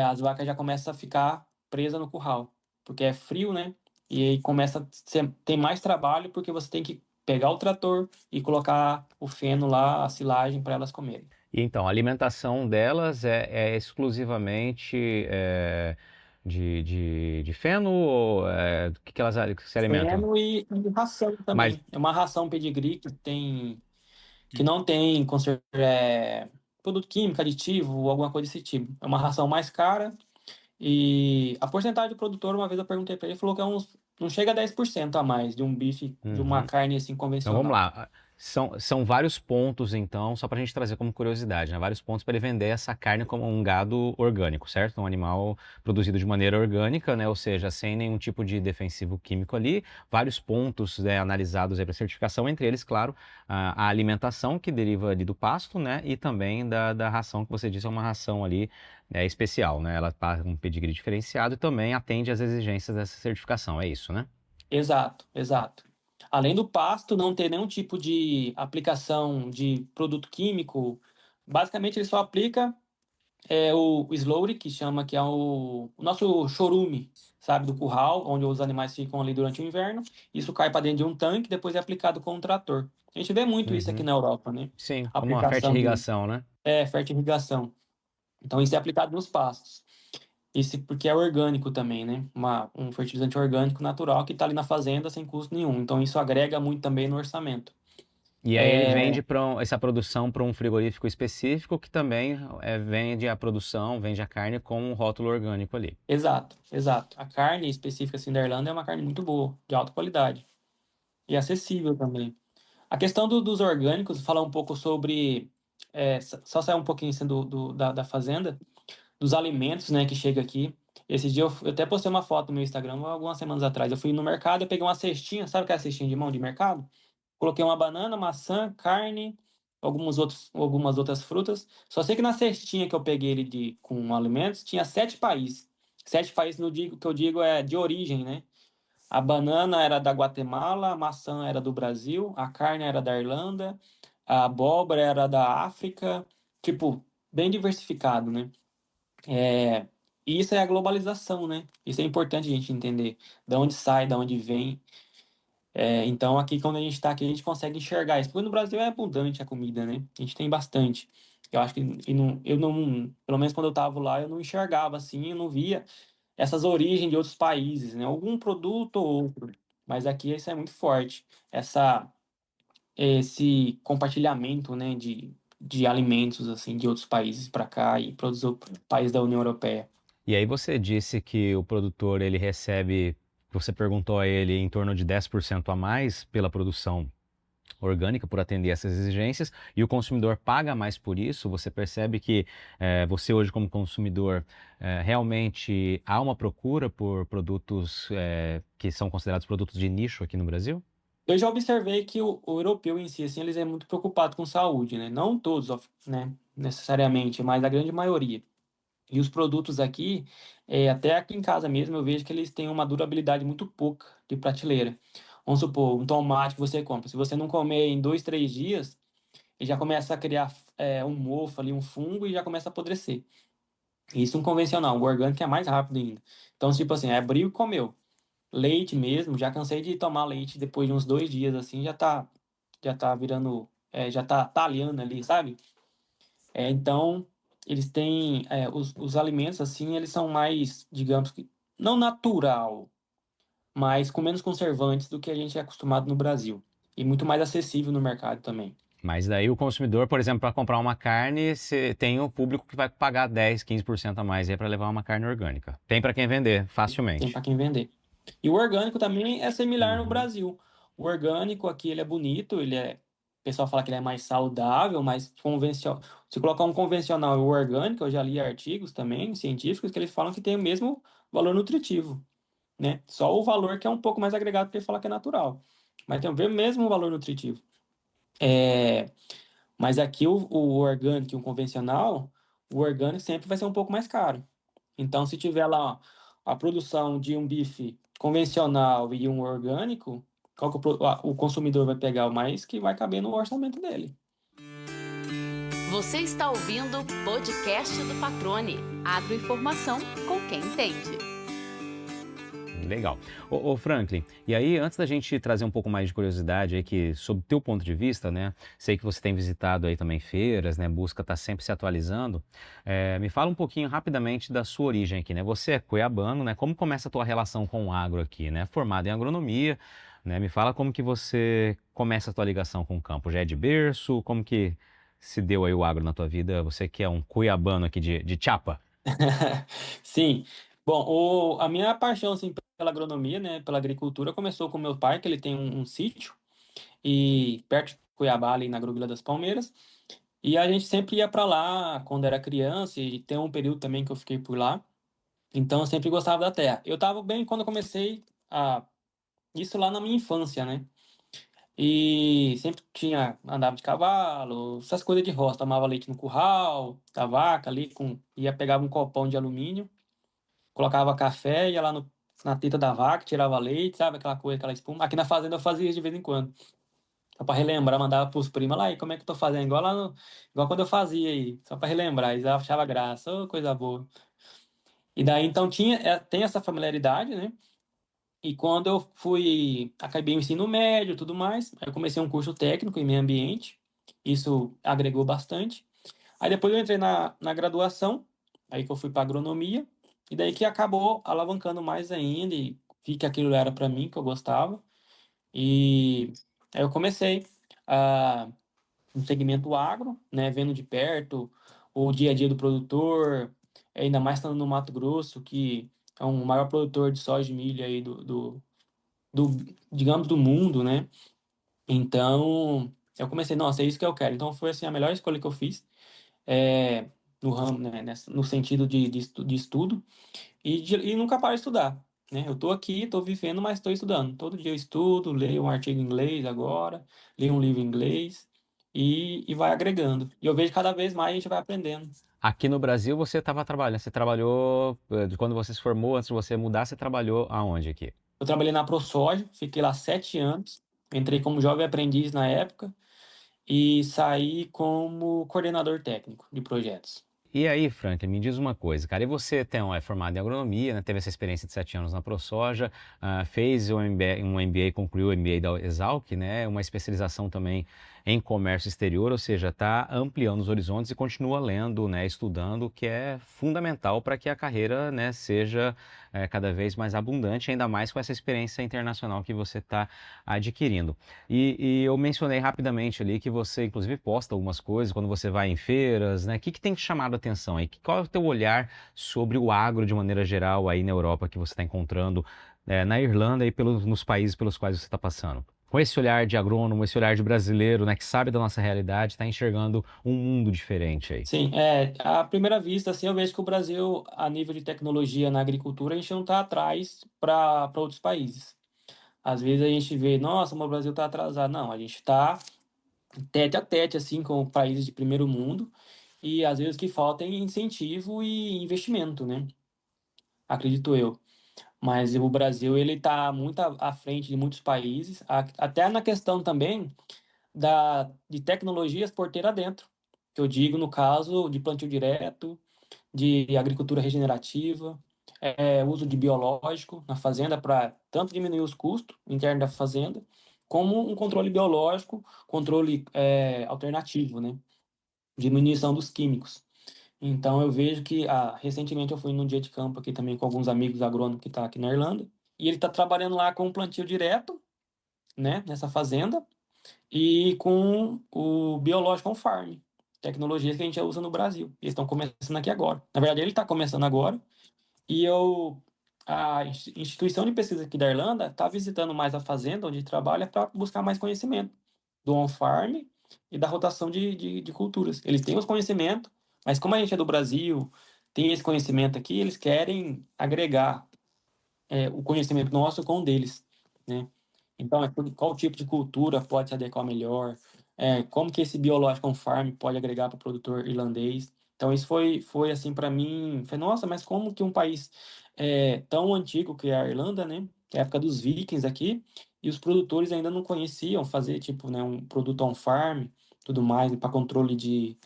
as vacas já começam a ficar presas no curral, porque é frio, né? E aí tem mais trabalho porque você tem que pegar o trator e colocar o feno lá, a silagem para elas comerem. E então, a alimentação delas é exclusivamente de feno ou o que elas se alimentam? Feno e ração Mas, também. É uma ração pedigree que não tem produto químico, aditivo ou alguma coisa desse tipo. É uma ração mais cara e a porcentagem do produtor, uma vez eu perguntei para ele, falou que não chega a 10% a mais de um bife, de uma uhum. carne assim Então vamos convencional. lá. São vários pontos, então, só para a gente trazer como curiosidade, né? Vários pontos para ele vender essa carne como um gado orgânico, certo? Um animal produzido de maneira orgânica, né? Ou seja, sem nenhum tipo de defensivo químico ali. Vários pontos, né, analisados aí para certificação, entre eles, claro, a alimentação que deriva ali do pasto, né? E também da ração que você disse, é uma ração ali especial, né? Ela paga um pedigree diferenciado e também atende às exigências dessa certificação, é isso, né? Exato, exato. Além do pasto não ter nenhum tipo de aplicação de produto químico, basicamente ele só aplica o slaughter, que chama que é o nosso chorume, sabe, do curral, onde os animais ficam ali durante o inverno. Isso cai para dentro de um tanque, depois é aplicado com um trator. A gente vê muito isso aqui Uhum. na Europa, né? Sim, A como uma aplicação de fertirrigação, né? fertirrigação. Então isso é aplicado nos pastos. Isso porque é orgânico também, né? Um fertilizante orgânico natural que está ali na fazenda sem custo nenhum. Então isso agrega muito também no orçamento. E aí ele vende É, essa produção para um frigorífico específico que também vende a produção, vende a carne com um rótulo orgânico ali. exato, exato. A carne específica assim da Irlanda é uma carne muito boa, de alta qualidade e acessível também. A questão dos orgânicos, falar um pouco sobre, só sair um pouquinho assim, da fazenda, dos alimentos, né, que chega aqui. Esse dia eu até postei uma foto no meu Instagram algumas semanas atrás. Eu fui no mercado, eu peguei uma cestinha, sabe aquela cestinha de mão de mercado? Coloquei uma banana, maçã, carne, algumas outras frutas. Só sei que na cestinha que eu peguei ele com alimentos, tinha 7 países. 7 países que eu digo é de origem, né? A banana era da Guatemala, a maçã era do Brasil, a carne era da Irlanda, a abóbora era da África, tipo, bem diversificado, né? É, e isso é a globalização, né? Isso é importante a gente entender de onde sai, de onde vem. Então, aqui, quando a gente está aqui, a gente consegue enxergar isso. Porque no Brasil é abundante a comida, né? A gente tem bastante. Eu acho que eu não, pelo menos quando eu estava lá, eu não enxergava assim, eu não via essas origens de outros países, né? Algum produto ou outro. Mas aqui isso é muito forte. Esse compartilhamento, né, de alimentos, assim, de outros países para cá e para os países da União Europeia. E aí você disse que o produtor ele recebe, você perguntou a ele em torno de 10% a mais pela produção orgânica por atender essas exigências e o consumidor paga mais por isso. Você percebe que você hoje como consumidor realmente há uma procura por produtos que são considerados produtos de nicho aqui no Brasil? Eu já observei que o europeu em si, assim, eles é muito preocupado com saúde, né? Não todos, né, necessariamente, mas a grande maioria. E os produtos aqui, até aqui em casa mesmo, eu vejo que eles têm uma durabilidade muito pouca de prateleira. Vamos supor, um tomate que você compra. Se você não comer em 2, 3 dias, ele já começa a criar um mofo ali, um fungo e já começa a apodrecer. Isso um convencional, o orgânico é mais rápido ainda. Então, tipo assim, abriu e comeu. Leite mesmo, já cansei de tomar leite depois de uns 2 dias, assim, já tá virando, já tá talhando ali, sabe? Então, eles têm, os alimentos, assim, eles são mais, digamos que, não natural, mas com menos conservantes do que a gente é acostumado no Brasil. E muito mais acessível no mercado também. Mas daí o consumidor, por exemplo, para comprar uma carne, você tem o público que vai pagar 10, 15% a mais aí para levar uma carne orgânica. Tem para quem vender Tem facilmente. para quem vender. E o orgânico também é similar no Uhum. Brasil. O orgânico aqui ele é bonito, o pessoal fala que ele é mais saudável, mais convencional. Se colocar um convencional e o orgânico, eu já li artigos também científicos que eles falam que tem o mesmo valor nutritivo, né? Só o valor que é um pouco mais agregado porque ele fala que é natural. Mas tem o mesmo valor nutritivo. É, mas aqui o orgânico e o convencional, o orgânico sempre vai ser um pouco mais caro. Então, se tiver lá a produção de um bife convencional e um orgânico, qual que o consumidor vai pegar o mais que vai caber no orçamento dele? Você está ouvindo o podcast do Patrone. Agroinformação com quem entende. Legal. Ô Franklin, e aí antes da gente trazer um pouco mais de curiosidade aí que sob o teu ponto de vista, né? Sei que você tem visitado aí também feiras, né? Busca estar sempre se atualizando. Me fala um pouquinho rapidamente da sua origem aqui, né? Você é cuiabano, né? Como começa a tua relação com o agro aqui, né? Formado em agronomia, né? Me fala como que você começa a tua ligação com o campo. Já é de berço? Como que se deu aí o agro na tua vida? Você que é um cuiabano aqui de Chapa. Sim. Bom, a minha paixão assim, pela agronomia, né, pela agricultura, começou com meu pai, que ele tem um sítio e perto de Cuiabá, ali na Agrovila das Palmeiras. E a gente sempre ia para lá quando era criança, e tem um período também que eu fiquei por lá. Então eu sempre gostava da terra. Eu estava bem quando eu comecei a isso lá na minha infância, né? E sempre andava de cavalo, essas coisas de roça, tomava leite no curral, da vaca ali, ia pegava um copão de alumínio, colocava café, ia lá na teta da vaca, tirava leite, sabe? Aquela coisa, aquela espuma. Aqui na fazenda eu fazia isso de vez em quando. Só pra relembrar, mandava pros primos lá, e como é que eu tô fazendo? Igual quando eu fazia aí, só pra relembrar, eles achavam graça, ô, coisa boa. E daí então tem essa familiaridade, né? E quando eu acabei o ensino médio e tudo mais, aí eu comecei um curso técnico em meio ambiente, isso agregou bastante. Aí depois eu entrei na graduação, aí que eu fui para agronomia, e daí que acabou alavancando mais ainda, e vi que aquilo era para mim, que eu gostava, e aí eu comecei no segmento agro, né, vendo de perto o dia a dia do produtor, ainda mais estando no Mato Grosso, que é o maior produtor de soja e milho aí do, digamos, do mundo, né? Então, eu comecei, nossa, é isso que eu quero. Então, foi assim a melhor escolha que eu fiz, é, no ramo, né, no sentido de estudo, e nunca paro de estudar, né? Eu tô aqui, tô vivendo, mas estou estudando. Todo dia eu estudo, leio um artigo em inglês agora, leio um livro em inglês, e vai agregando. E eu vejo que cada vez mais a gente vai aprendendo. Aqui no Brasil você estava trabalhando, você trabalhou, de quando você se formou, antes de você mudar, você trabalhou aonde aqui? Eu trabalhei na ProSoja, fiquei lá 7 anos, entrei como jovem aprendiz na época, e saí como coordenador técnico de projetos. E aí, Franklin, me diz uma coisa, cara, e você é formado em agronomia, né, teve essa experiência de 7 anos na ProSoja, fez um MBA, concluiu o MBA da Exalc, né, uma especialização também em comércio exterior, ou seja, está ampliando os horizontes e continua lendo, né, estudando, o que é fundamental para que a carreira, né, seja cada vez mais abundante, ainda mais com essa experiência internacional que você está adquirindo. E eu mencionei rapidamente ali que você, inclusive, posta algumas coisas quando você vai em feiras, né? O que tem te chamado a atenção aí? Qual é o teu olhar sobre o agro de maneira geral aí na Europa que você está encontrando, na Irlanda e nos países pelos quais você está passando? Com esse olhar de agrônomo, esse olhar de brasileiro, né, que sabe da nossa realidade, está enxergando um mundo diferente aí. Sim, à primeira vista, assim, eu vejo que o Brasil, a nível de tecnologia na agricultura, a gente não está atrás para outros países. Às vezes a gente vê, nossa, mas o Brasil está atrasado. Não, a gente está tete a tete, assim, com países de primeiro mundo, e às vezes o que falta é incentivo e investimento, né? Acredito eu. Mas o Brasil, ele está muito à frente de muitos países, até na questão também de tecnologias porteira dentro, que eu digo no caso de plantio direto, de agricultura regenerativa, uso de biológico na fazenda para tanto diminuir os custos internos da fazenda, como um controle biológico, controle alternativo, né? Diminuição dos químicos. Então eu vejo que recentemente eu fui num dia de campo aqui também com alguns amigos agrônomos que estão aqui na Irlanda, e ele está trabalhando lá com plantio direto, né, nessa fazenda, e com o Biological on Farm, tecnologias que a gente já usa no Brasil. Eles estão começando aqui agora. Na verdade, ele está começando agora, e a instituição de pesquisa aqui da Irlanda está visitando mais a fazenda onde trabalha para buscar mais conhecimento do on-farm e da rotação de culturas. Eles têm os conhecimentos, mas como a gente é do Brasil, tem esse conhecimento aqui, eles querem agregar o conhecimento nosso com o deles, né? Então, qual tipo de cultura pode se adequar melhor? Como que esse biológico on farm pode agregar para o produtor irlandês? Então, isso foi assim para mim, foi, nossa, mas como que um país tão antigo que é a Irlanda, né? Que é a época dos vikings aqui, e os produtores ainda não conheciam fazer, tipo, né, um produto on farm, tudo mais, para controle de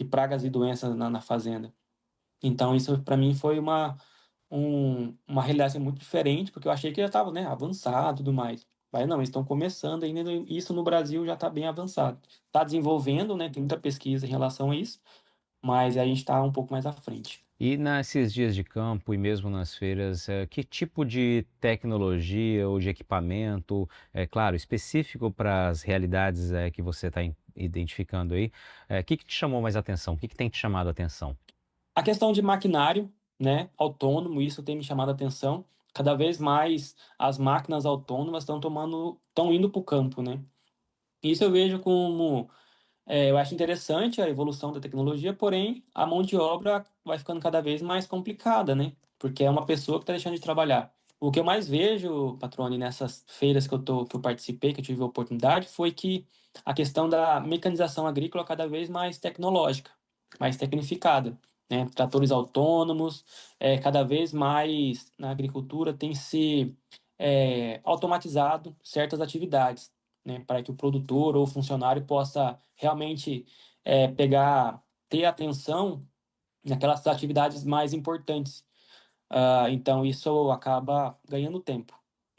pragas e doenças na fazenda. Então, isso para mim foi uma realidade assim, muito diferente, porque eu achei que já estava, né, avançado e tudo mais. Mas não, eles estão começando ainda, isso no Brasil já está bem avançado. Está desenvolvendo, né, tem muita pesquisa em relação a isso, mas a gente está um pouco mais à frente. E nesses dias de campo e mesmo nas feiras, que tipo de tecnologia ou de equipamento, é claro, específico para as realidades que você está identificando aí, o que te chamou mais atenção? O que tem te chamado a atenção? A questão de maquinário, né, autônomo, isso tem me chamado a atenção. Cada vez mais as máquinas autônomas estão indo para o campo, né? Isso eu vejo como eu acho interessante a evolução da tecnologia, porém a mão de obra vai ficando cada vez mais complicada, né? Porque é uma pessoa que está deixando de trabalhar. O que eu mais vejo, Patrone, nessas feiras que eu participei, que eu tive a oportunidade, foi que a questão da mecanização agrícola cada vez mais tecnológica, mais tecnificada, né? Tratores autônomos, cada vez mais na agricultura tem se automatizado certas atividades, né, para que o produtor ou o funcionário possa realmente ter atenção naquelas atividades mais importantes. Então isso acaba ganhando tempo,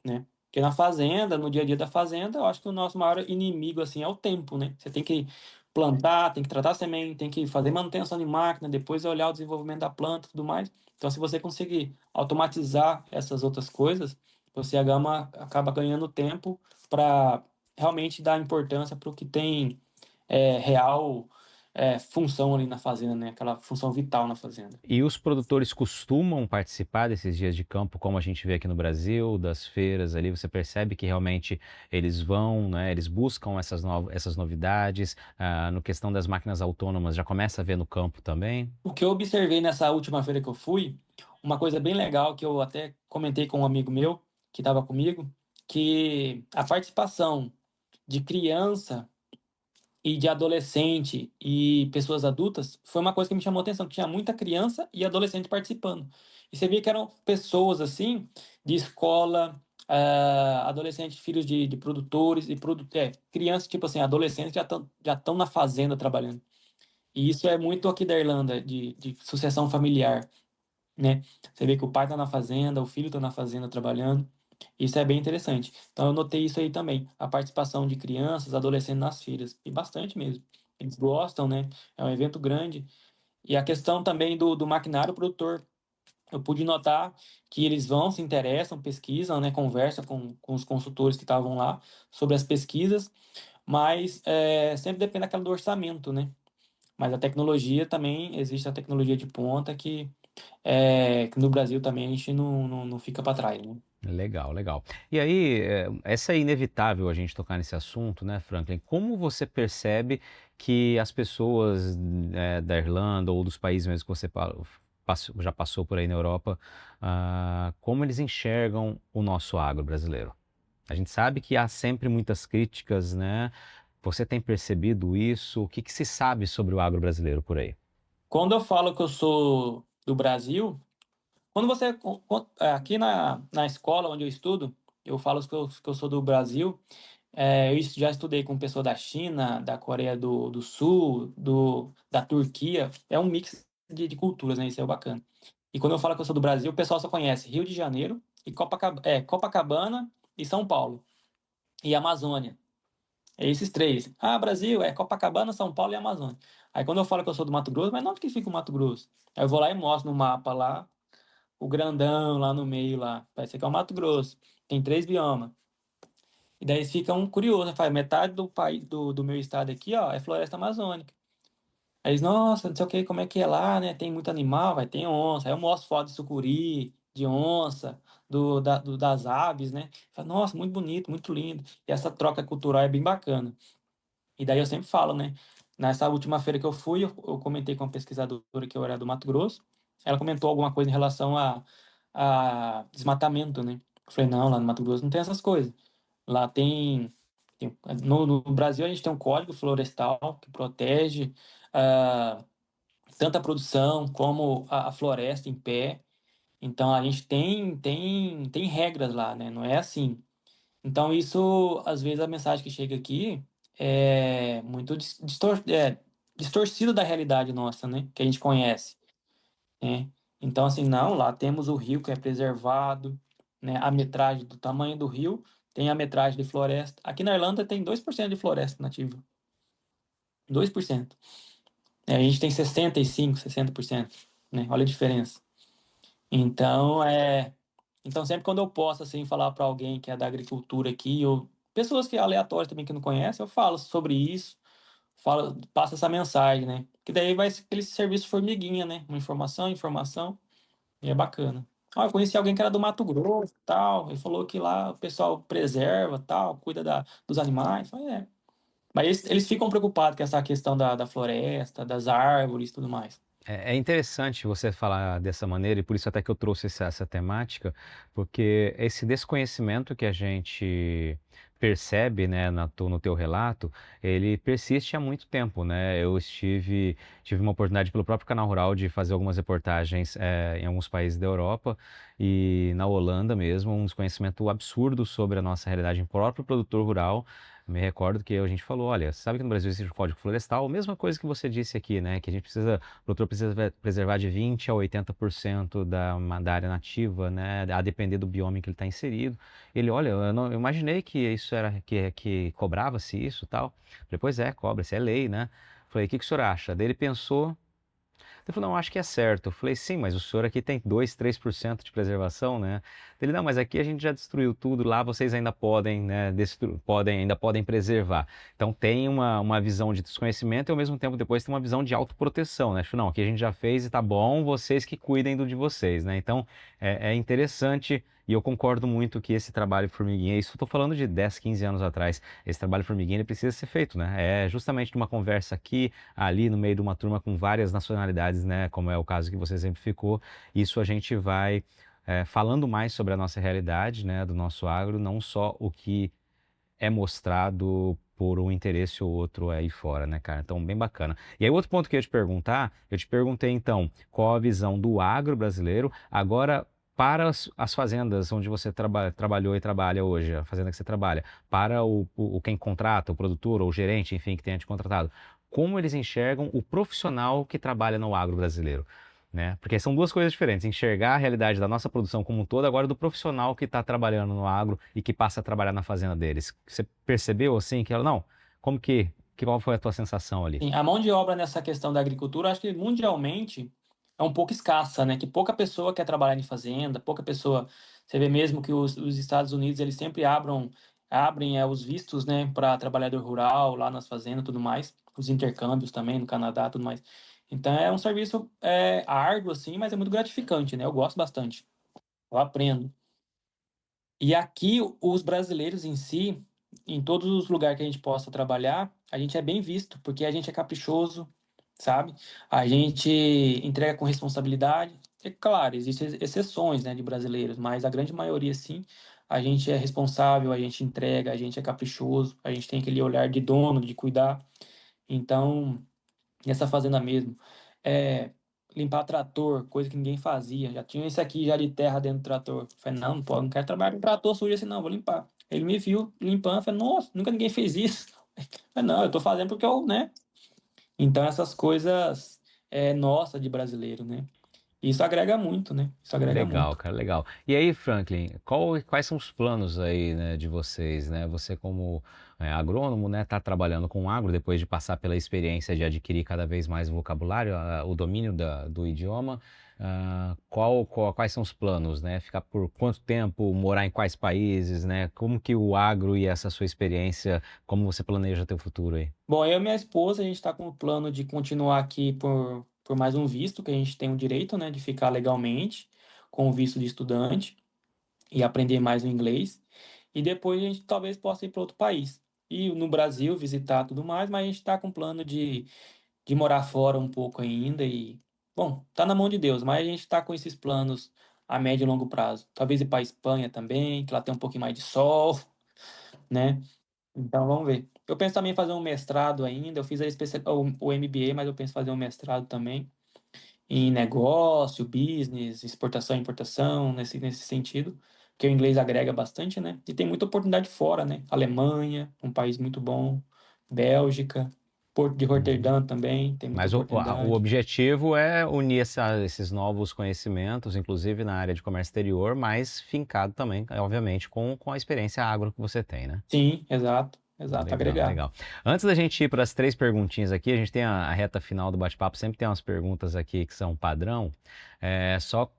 né? Porque na fazenda, no dia a dia da fazenda, eu acho que o nosso maior inimigo assim é o tempo, né? Você tem que plantar, tem que tratar a semente, tem que fazer manutenção de máquina, depois olhar o desenvolvimento da planta e tudo mais. Então, se você conseguir automatizar essas outras coisas, você acaba ganhando tempo para realmente dar importância para o que tem real função ali na fazenda, né? Aquela função vital na fazenda. E os produtores costumam participar desses dias de campo, como a gente vê aqui no Brasil, das feiras ali, você percebe que realmente eles vão, né, eles buscam essas novidades, no questão das máquinas autônomas, já começa a ver no campo também? O que eu observei nessa última feira que eu fui, uma coisa bem legal que eu até comentei com um amigo meu que estava comigo, que a participação de criança e de adolescente e pessoas adultas foi uma coisa que me chamou a atenção, que tinha muita criança e adolescente participando. E você via que eram pessoas assim, de escola, adolescentes, filhos de produtores e crianças, tipo assim, adolescentes já estão na fazenda trabalhando. E isso é muito aqui da Irlanda, de sucessão familiar, né? Você vê que o pai está na fazenda, o filho está na fazenda trabalhando. Isso é bem interessante. Então eu notei isso aí também, a participação de crianças, adolescentes nas feiras, e bastante mesmo. Eles gostam, né? É um evento grande. E a questão também do maquinário produtor. Eu pude notar que eles vão, se interessam, pesquisam, né? Conversam com os consultores que estavam lá sobre as pesquisas, mas sempre depende daquela do orçamento, né? Mas a tecnologia também, existe a tecnologia de ponta que no Brasil também a gente não fica para trás, né? Legal, legal. E aí, essa é inevitável a gente tocar nesse assunto, né, Franklin? Como você percebe que as pessoas da Irlanda ou dos países mesmo que você já passou por aí na Europa, como eles enxergam o nosso agro brasileiro? A gente sabe que há sempre muitas críticas, né? Você tem percebido isso? O que que se sabe sobre o agro brasileiro por aí? Quando eu falo que eu sou do Brasil, quando você aqui na escola onde eu estudo, eu falo que eu sou do Brasil. Já estudei com pessoa da China, da Coreia do Sul, da Turquia. É um mix de culturas, né? Isso é bacana. E quando eu falo que eu sou do Brasil, o pessoal só conhece Rio de Janeiro e Copacabana e São Paulo e Amazônia. É esses três. Ah, Brasil, é Copacabana, São Paulo e Amazônia. Aí quando eu falo que eu sou do Mato Grosso, mas não onde que fica o Mato Grosso? Aí eu vou lá e mostro no mapa lá, o grandão lá no meio lá. Parece que é o Mato Grosso. Tem 3 biomas. E daí eles ficam curiosos, faz metade do país do meu estado aqui, ó, é floresta amazônica. Aí eles, nossa, não sei o que, como é que é lá, né? Tem muito animal, vai ter onça. Aí eu mostro foto de sucuri, de onça, das aves, né? Fala, nossa, muito bonito, muito lindo. E essa troca cultural é bem bacana. E daí eu sempre falo, né? Nessa última feira que eu fui, eu comentei com uma pesquisadora que eu era do Mato Grosso. Ela comentou alguma coisa em relação a desmatamento, né? Eu falei, não, lá no Mato Grosso não tem essas coisas. Lá no Brasil a gente tem um código florestal que protege ah, tanto a produção como a floresta em pé. Então a gente tem regras lá, né? Não é assim. Então isso, às vezes a mensagem que chega aqui é muito distorcida da realidade nossa, né? Que a gente conhece, né? Então assim, não, lá temos o rio que é preservado, né? A metragem do tamanho do rio tem a metragem de floresta. Aqui na Irlanda tem 2% de floresta nativa. 2%. A gente tem 65%, 60%, né? Olha a diferença. Então, então sempre quando eu posso assim falar para alguém que é da agricultura aqui ou pessoas que aleatórias também que não conhecem, eu falo sobre isso, passo essa mensagem, né? Que daí vai ser aquele serviço formiguinha, né? Uma informação, informação, e é bacana. Ah, eu conheci alguém que era do Mato Grosso, tal, ele falou que lá o pessoal preserva, tal, cuida dos animais. Eu falei, é. Mas eles ficam preocupados com essa questão da floresta, das árvores e tudo mais. É interessante você falar dessa maneira, e por isso até que eu trouxe essa temática, porque esse desconhecimento que a gente percebe, né, no teu relato, ele persiste há muito tempo, né? Tive uma oportunidade pelo próprio Canal Rural de fazer algumas reportagens em alguns países da Europa e na Holanda mesmo, um desconhecimento absurdo sobre a nossa realidade em próprio produtor rural. Me recordo que a gente falou, olha, sabe que no Brasil existe o Código Florestal, a mesma coisa que você disse aqui, né? Que a gente precisa, o produtor precisa preservar de 20 a 80% da área nativa, né? A depender do bioma que ele está inserido. Ele, olha, eu imaginei que isso era, que cobrava-se isso e tal. Falei, pois é, cobra-se, é lei, né? Falei, o que o senhor acha? Daí ele pensou, ele falou, não, acho que é certo. Eu falei, sim, mas o senhor aqui tem 2, 3% de preservação, né? Ele, não, mas aqui a gente já destruiu tudo, lá vocês ainda podem, né, ainda podem preservar. Então tem uma visão de desconhecimento e ao mesmo tempo depois tem uma visão de autoproteção, né? Tipo, não, aqui a gente já fez e tá bom, vocês que cuidem do de vocês, né? Então é interessante e eu concordo muito que esse trabalho formiguinha, isso eu tô falando de 10, 15 anos atrás, esse trabalho formiguinha ele precisa ser feito, né? É justamente de uma conversa aqui, ali no meio de uma turma com várias nacionalidades, né? Como é o caso que você exemplificou, isso a gente vai falando mais sobre a nossa realidade, né? Do nosso agro, não só o que é mostrado por um interesse ou outro aí fora, né, cara? Então, bem bacana. E aí, outro ponto que eu ia te perguntar, eu te perguntei então, qual a visão do agro brasileiro, agora para as fazendas onde você trabalhou e trabalha hoje, a fazenda que você trabalha, para quem contrata, o produtor ou o gerente, enfim, que tenha te contratado, como eles enxergam o profissional que trabalha no agro brasileiro? Né? Porque são duas coisas diferentes, enxergar a realidade da nossa produção como um todo, agora do profissional que está trabalhando no agro e que passa a trabalhar na fazenda deles. Você percebeu assim que ela, não, qual foi a tua sensação ali? Sim, a mão de obra nessa questão da agricultura, acho que mundialmente é um pouco escassa, né? Que pouca pessoa quer trabalhar em fazenda, pouca pessoa. Você vê mesmo que os Estados Unidos eles sempre abrem os vistos, né, para trabalhador rural lá nas fazendas, e tudo mais, os intercâmbios também no Canadá, tudo mais. Então é um serviço árduo assim, mas é muito gratificante, né? Eu gosto bastante, eu aprendo. E aqui, os brasileiros em si, em todos os lugares que a gente possa trabalhar, a gente é bem visto, porque a gente é caprichoso, sabe? A gente entrega com responsabilidade. É claro, existem exceções, né, de brasileiros, mas a grande maioria, sim, a gente é responsável, a gente entrega, a gente é caprichoso, a gente tem aquele olhar de dono, de cuidar. Então, nessa fazenda mesmo. É, limpar trator, coisa que ninguém fazia. Já tinha isso aqui já de terra dentro do trator. Falei, não, pô, não quero trabalhar com trator sujo assim, não, vou limpar. Ele me viu limpando, falei, nossa, nunca ninguém fez isso. Falei, não, eu tô fazendo porque eu, né? Então essas coisas nossa de brasileiro, né? Isso agrega muito, né? Isso agrega Legal, muito. cara, legal. E aí, Franklin, quais são os planos aí, né, de vocês, né? Você como agrônomo, né, tá trabalhando com agro depois de passar pela experiência de adquirir cada vez mais o vocabulário, o domínio do idioma. Quais são os planos, né? Ficar por quanto tempo, morar em quais países, né? Como que o agro e essa sua experiência, como você planeja teu futuro aí? Bom, eu e minha esposa, a gente está com o plano de continuar aqui por mais um visto, que a gente tem o direito, né, de ficar legalmente com o visto de estudante e aprender mais o inglês. E depois a gente talvez possa ir para outro país. E no Brasil visitar tudo mais, mas a gente está com plano de morar fora um pouco ainda. E, bom, tá na mão de Deus, mas a gente está com esses planos a médio e longo prazo. Talvez ir para a Espanha também, que lá tem um pouquinho mais de sol, né? Então vamos ver. Eu penso também em fazer um mestrado ainda. Eu fiz o MBA, mas eu penso em fazer um mestrado também em negócio, business, exportação e importação, nesse sentido, porque o inglês agrega bastante, né? E tem muita oportunidade fora, né? Alemanha, um país muito bom, Bélgica, Porto de Uhum. Roterdã também, tem muita Mas o oportunidade. objetivo é unir esses novos conhecimentos, inclusive na área de comércio exterior, mas fincado também, obviamente, com a experiência agro que você tem, né? Sim, exato, exato, Legal, agregar. legal. Antes da gente ir para as três perguntinhas aqui, a gente tem a reta final do bate-papo, sempre tem umas perguntas aqui que são padrão. Só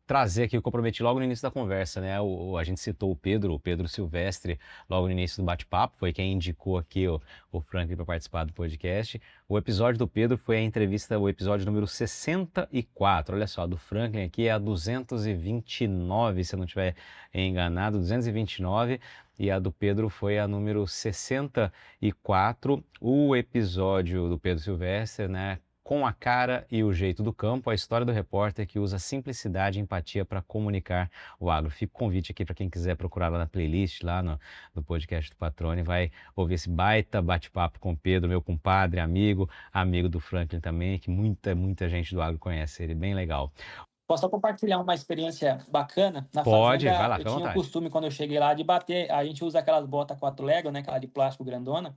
trazer aqui, eu comprometi logo no início da conversa, né? A gente citou o Pedro Silvestre, logo no início do bate-papo, foi quem indicou aqui o Franklin para participar do podcast. O episódio do Pedro foi a entrevista, o episódio número 64. Olha só, do Franklin aqui é a 229, se eu não estiver enganado, 229. e a do Pedro foi a número 64, o episódio do Pedro Silvestre, né? Com a cara e o jeito do campo, a história do repórter que usa simplicidade e empatia para comunicar o agro. Fica o convite aqui para quem quiser procurar lá na playlist, lá no podcast do Patrone, vai ouvir esse baita bate-papo com o Pedro, meu compadre, amigo do Franklin também, que muita gente do agro conhece ele, bem legal. Posso só compartilhar uma experiência bacana? Na Pode, vai fazenda, lá, eu fica à tinha o vontade. costume, quando eu cheguei lá, de bater. A gente usa aquelas botas 4 Lego, né? Aquela de plástico grandona.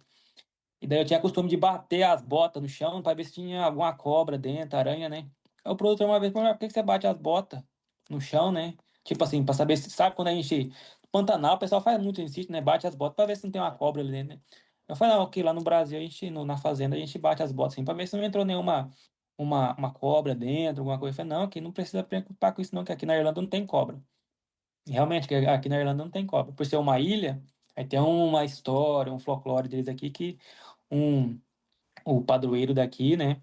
E daí eu tinha costume de bater as botas no chão para ver se tinha alguma cobra dentro, aranha, né? Aí o produtor uma vez falou, por que você bate as botas no chão, né? Tipo assim, para saber se... Sabe quando a gente... No Pantanal, o pessoal faz muito em sítio, né? Bate as botas para ver se não tem uma cobra ali dentro, né? Eu falei, não, ok, lá no Brasil, a gente, na fazenda, a gente bate as botas assim, para ver se não entrou nenhuma uma cobra dentro, alguma coisa. Eu falei, não, aqui não precisa preocupar com isso não, que aqui na Irlanda não tem cobra. E realmente, que aqui na Irlanda não tem cobra. Por ser uma ilha, aí tem uma história, um folclore deles aqui que um, o padroeiro daqui, né?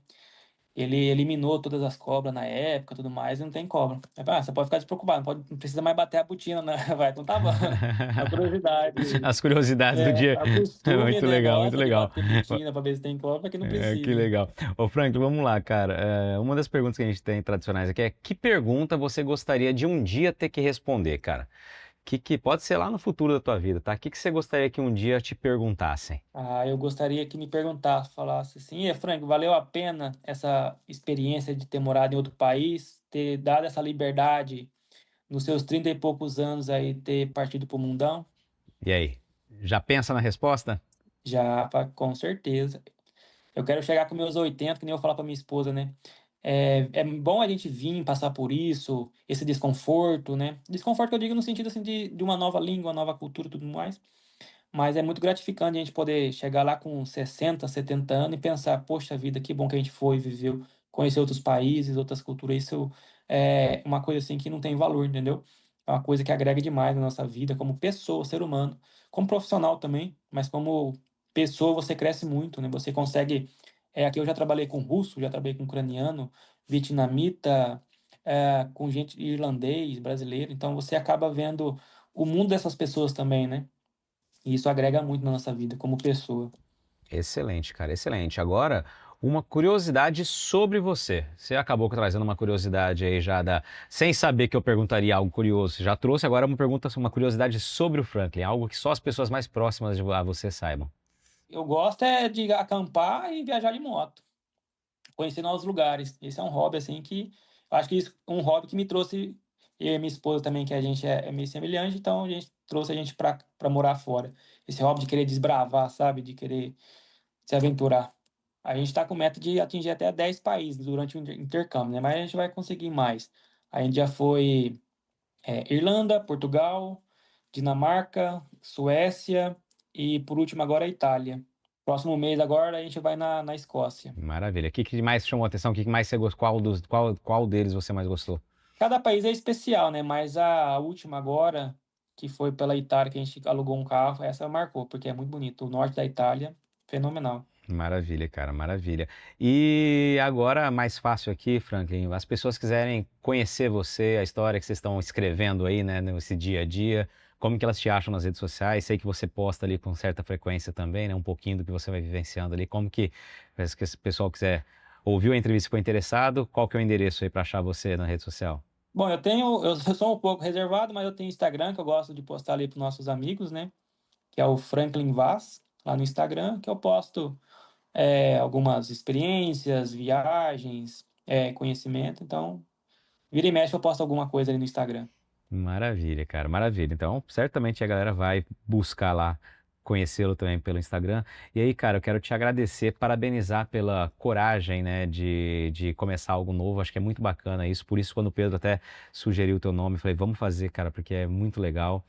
Ele eliminou todas as cobras na época, tudo mais, e não tem cobra. Aí, você pode ficar despreocupado, não precisa mais bater a botina, né? Vai, então tá bom. A curiosidade, As curiosidades do dia. a costume, Muito né, legal, muito nossa, de legal. bater botina pra ver se tem cobra, que não Que precisa. legal. Ô, Frank, vamos lá, cara. Uma das perguntas que a gente tem tradicionais aqui é: que pergunta você gostaria de um dia ter que responder, cara? Que pode ser lá no futuro da tua vida, tá? O que você gostaria que um dia te perguntassem? Ah, eu gostaria que me perguntasse, falasse assim, Frank, valeu a pena essa experiência de ter morado em outro país, ter dado essa liberdade nos seus 30 e poucos anos aí, ter partido pro mundão? E aí? Já pensa na resposta? Já, com certeza. Eu quero chegar com meus 80, que nem eu falar pra minha esposa, né? É bom a gente vir passar por isso, esse desconforto, né? Desconforto que eu digo no sentido assim de uma nova língua, uma nova cultura e tudo mais. Mas é muito gratificante a gente poder chegar lá com 60, 70 anos e pensar, poxa vida, que bom que a gente foi, viveu, conhecer outros países, outras culturas. Isso é uma coisa assim que não tem valor, entendeu? É uma coisa que agrega demais na nossa vida como pessoa, ser humano, como profissional também, mas como pessoa você cresce muito, né? Você consegue. Aqui eu já trabalhei com russo, já trabalhei com ucraniano, vietnamita, com gente irlandês, brasileiro. Então você acaba vendo o mundo dessas pessoas também, né? E isso agrega muito na nossa vida como pessoa. Excelente, cara, excelente. Agora, uma curiosidade sobre você. Você acabou trazendo uma curiosidade aí já sem saber que eu perguntaria algo curioso. Você já trouxe agora uma pergunta, uma curiosidade sobre o Franklin, algo que só as pessoas mais próximas a você saibam. Eu gosto é de acampar e viajar de moto, conhecer novos lugares. Esse é um hobby assim que eu acho que isso é um hobby que me trouxe eu e minha esposa também, que a gente é meio semelhante, então a gente trouxe a gente para morar fora. Esse hobby de querer desbravar, sabe, de querer se aventurar. A gente está com meta de atingir até 10 países durante o intercâmbio, né? Mas a gente vai conseguir mais. A gente já foi Irlanda, Portugal, Dinamarca, Suécia e, por último, agora a Itália. Próximo mês agora a gente vai na Escócia. Maravilha. O que mais chamou a atenção? O que mais você gostou? Qual deles você mais gostou? Cada país é especial, né? Mas a última agora, que foi pela Itália, que a gente alugou um carro, essa marcou, porque é muito bonito. O norte da Itália, fenomenal. Maravilha, cara, maravilha. E agora, mais fácil aqui, Franklin, as pessoas quiserem conhecer você, a história que vocês estão escrevendo aí, né, nesse dia a dia, como que elas te acham nas redes sociais? Sei que você posta ali com certa frequência também, né, um pouquinho do que você vai vivenciando ali. Como que, se esse pessoal quiser ouvir a entrevista e ficou interessado, qual que é o endereço aí para achar você na rede social? Bom, eu sou um pouco reservado, mas eu tenho Instagram, que eu gosto de postar ali para nossos amigos, né? Que é o Franklin Vaz, lá no Instagram, que eu posto algumas experiências, viagens, conhecimento. Então, vira e mexe, eu posto alguma coisa ali no Instagram. Maravilha, cara, maravilha. Então, certamente a galera vai buscar lá, conhecê-lo também pelo Instagram. E aí, cara, eu quero te agradecer, parabenizar pela coragem, né, de começar algo novo. Acho que é muito bacana isso. Por isso, quando o Pedro até sugeriu o teu nome, eu falei, vamos fazer, cara, porque é muito legal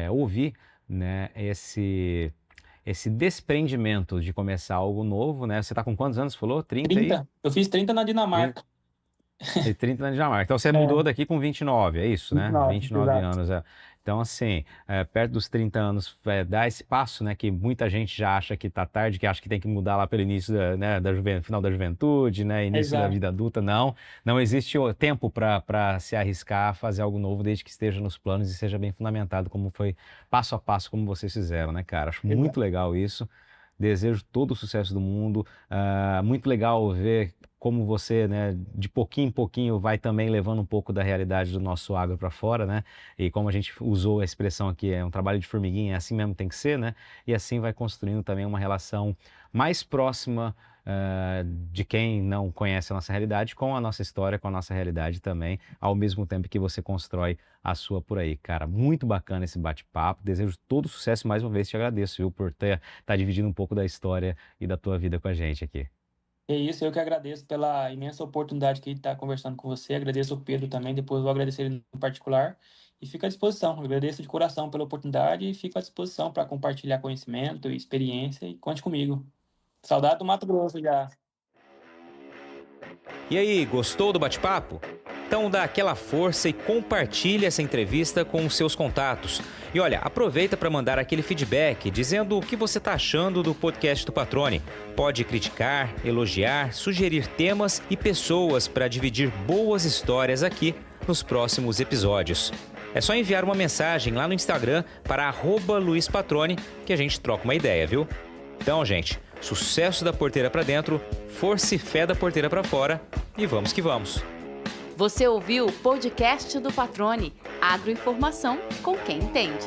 ouvir, né, esse desprendimento de começar algo novo, né? Você tá com quantos anos, você falou? 30 aí? 30. Eu fiz 30 na Dinamarca. E 30 na Dinamarca. Então você mudou daqui com 29, é isso, né? 29 exato. anos. Então, assim, perto dos 30 anos, dá esse passo, né? Que muita gente já acha que tá tarde, que acha que tem que mudar lá pelo início final da juventude, né? Início da Exato. vida adulta. Não existe tempo para se arriscar a fazer algo novo, desde que esteja nos planos e seja bem fundamentado, como foi passo a passo, como vocês fizeram, né, cara? Acho muito legal isso. Desejo todo o sucesso do mundo. Muito legal ver como você, né, de pouquinho em pouquinho vai também levando um pouco da realidade do nosso agro para fora, né? E como a gente usou a expressão aqui, é um trabalho de formiguinha, é assim mesmo tem que ser, né? E assim vai construindo também uma relação mais próxima de quem não conhece a nossa realidade com a nossa história, com a nossa realidade também, ao mesmo tempo que você constrói a sua por aí. Cara, muito bacana esse bate-papo. Desejo todo sucesso mais uma vez. Te agradeço, viu, por estar dividindo um pouco da história e da tua vida com a gente aqui. É isso, eu que agradeço pela imensa oportunidade de estar conversando com você. Agradeço o Pedro também, depois vou agradecer ele no particular. E fico à disposição. Agradeço de coração pela oportunidade e fico à disposição para compartilhar conhecimento e experiência. E conte comigo. Saudade do Mato Grosso já. E aí, gostou do bate-papo? Então dá aquela força e compartilha essa entrevista com os seus contatos. E olha, aproveita para mandar aquele feedback dizendo o que você está achando do podcast do Patrone. Pode criticar, elogiar, sugerir temas e pessoas para dividir boas histórias aqui nos próximos episódios. É só enviar uma mensagem lá no Instagram para @LuizPatrone que a gente troca uma ideia, viu? Então, gente, sucesso da porteira para dentro, força e fé da porteira para fora e vamos que vamos. Você ouviu o podcast do Patrone, agroinformação com quem entende.